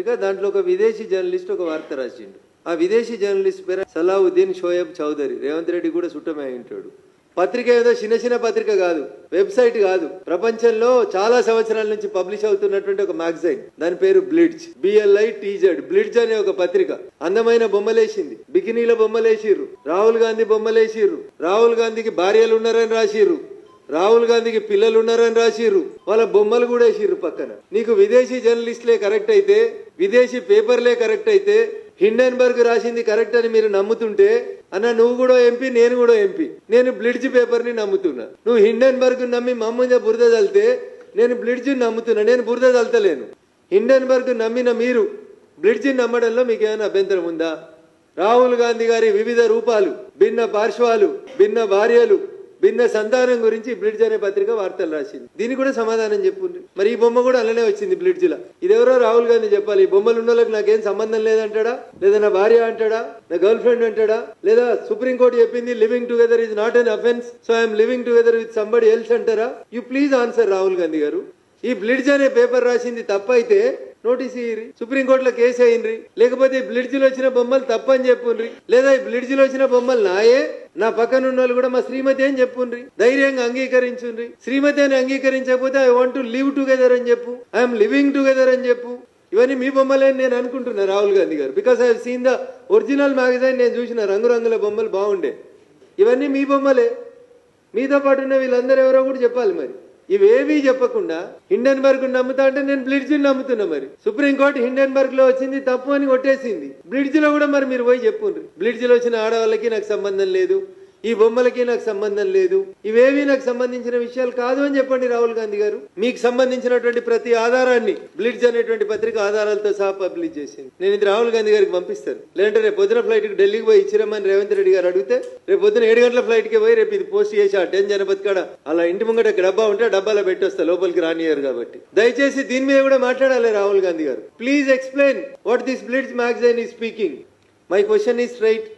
పత్రిక. దాంట్లో ఒక విదేశీ జర్నలిస్ట్ ఒక వార్త రాసిండు. ఆ విదేశీ జర్నలిస్ట్ పేరు సలావుద్దీన్ షోయబ్ చౌదరి. రేవంత్ రెడ్డి కూడా సుట్టమే ఉంటాడు. పత్రిక ఏదో చిన్న పత్రిక కాదు, వెబ్సైట్ కాదు, ప్రపంచంలో చాలా సంవత్సరాల నుంచి పబ్లిష్ అవుతున్నటువంటి ఒక మ్యాగజైన్. దాని పేరు బ్లిడ్జ్, BLITZ. బ్లిడ్జ్ అనే ఒక పత్రిక అందమైన బొమ్మలేసింది. బికినీల బొమ్మలేసిర్రు, రాహుల్ గాంధీ బొమ్మలేసిర్రు, రాహుల్ గాంధీకి భార్యలు ఉన్నారని రాసిర్రు, రాహుల్ గాంధీకి పిల్లలు ఉన్నారని రాసిర్రు, వాళ్ళ బొమ్మలు కూడా వేసిర్రు పక్కన. నీకు విదేశీ జర్నలిస్టులే కరెక్ట్ అయితే, విదేశీ పేపర్లే కరెక్ట్ అయితే, హిండెన్బర్గ్ రాసింది కరెక్ట్ అని మీరు నమ్ముతుంటే, అన్న నువ్వు కూడా ఎంపీ, నేను కూడా ఎంపీ, నేను బ్లిడ్జ్ పేపర్ ని నమ్ముతున్నా. నువ్వు హిండెన్బర్గ్ నమ్మి మా మీద బురద చల్లితే నేను బ్లిడ్జ్ నమ్ముతున్నా. నేను బురద చల్తలేను. హిండెన్బర్గ్ నమ్మిన మీరు బ్లిడ్జ్ నమ్మడంలో మీకు ఏమైనా అభ్యంతరం ఉందా? రాహుల్ గాంధీ గారి వివిధ రూపాలు, భిన్న పార్శ్వాలు, భిన్న భార్యలు, భిన్న సంతానం గురించి బ్లిడ్జ్ అనే పత్రిక వార్తలు రాసింది. దీనికి కూడా సమాధానం చెప్పుండ్రి. మరి ఈ బొమ్మ కూడా అలానే వచ్చింది బ్లిడ్జ్ లా. ఇదెవరో రాహుల్ గాంధీ చెప్పాలి. ఈ బొమ్మలు ఉన్న వాళ్ళకి నాకేం సంబంధం లేదంటాడా, లేదా నా భార్య అంటాడా, నా గర్ల్ ఫ్రెండ్ అంటాడా, లేదా సుప్రీంకోర్టు చెప్పింది living together is not an offence, so I'm living together with somebody else అంటారా? You please answer Rahul Gandhi గారు. ఈ బ్లిడ్జ్ అనే పేపర్ రాసింది తప్పైతే నోటీస్ ఇయ్యి, సుప్రీంకోర్టులో కేసు అయ్యిండ్రి. లేకపోతే ఈ బ్లిడ్జ్ లో వచ్చిన బొమ్మలు తప్పని చెప్పుండ్రి, లేదా ఈ బ్లిడ్జ్ లో వచ్చిన బొమ్మలు నాయే, నా పక్కన ఉన్న వాళ్ళు కూడా మా శ్రీమతి అని చెప్పుండ్రి. ధైర్యంగా అంగీకరించుండ్రి. శ్రీమతి అని అంగీకరించకపోతే I want to live together అని చెప్పు, ఐఎమ్ లివింగ్ టుగెదర్ అని చెప్పు. ఇవన్నీ మీ బొమ్మలే నేను అనుకుంటున్నా రాహుల్ గాంధీ గారు. Because I seen the original magazine. నేను చూసిన రంగురంగుల బొమ్మలు బాగుండే. ఇవన్నీ మీ బొమ్మలే. మీతో పాటు ఉన్న వీళ్ళందరూ ఎవరో కూడా చెప్పాలి. మరి ఇవేవీ చెప్పకుండా హిండెన్బర్గ్ నమ్ముతా అంటే నేను బ్లిడ్జ్ నమ్ముతున్నా. మరి సుప్రీంకోర్టు హిండెన్బర్గ్ లో వచ్చింది తప్పు అని కొట్టేసింది. బ్లిడ్జ్ లో కూడా మరి మీరు పోయి చెప్పుండ్రి, బ్లిడ్జ్ లో వచ్చిన ఆడవాళ్ళకి నాకు సంబంధం లేదు, ఈ బొమ్మలకి నాకు సంబంధం లేదు, ఇవేవి నాకు సంబంధించిన విషయాలు కాదు అని చెప్పండి రాహుల్ గాంధీ గారు. మీకు సంబంధించినటువంటి ప్రతి ఆధారాన్ని బ్లిడ్జ్ అనేటువంటి పత్రిక ఆధారాలతో సహా పబ్లిష్ చేసింది. నేను ఇది రాహుల్ గాంధీ గారికి పంపిస్తాను. లేదంటే రేపు పొద్దున ఫ్లైట్ కి ఢిల్లీకి పోయి ఇచ్చిరమ్మని రేవంత్ రెడ్డి గారు అడిగితే రేపు పొద్దున 7 గంటల ఫ్లైట్ కి పోయి రేపు ఇది పోస్ట్ చేసి ఆ 10 జనపతి కాడ అలా ఇంటి ముంగట డబ్బా ఉంటే డబ్బాలో పెట్టొస్తా, లోపలికి రానియరు కాబట్టి. దయచేసి దీని మీద కూడా మాట్లాడాలి రాహుల్ గాంధీ గారు. Please explain what this blitz magazine is speaking. My question is straight.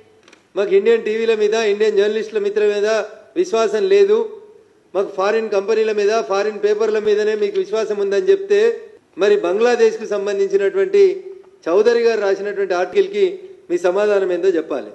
మాకు ఇండియన్ టీవీల మీద, ఇండియన్ జర్నలిస్టుల మిత్రుల మీద విశ్వాసం లేదు, మాకు ఫారిన్ కంపెనీల మీద, ఫారిన్ పేపర్ల మీదనే మీకు విశ్వాసం ఉందని చెప్తే, మరి బంగ్లాదేశ్కు సంబంధించినటువంటి చౌదరి గారు రాసినటువంటి ఆర్టికల్కి మీ సమాధానం ఏందో చెప్పాలి.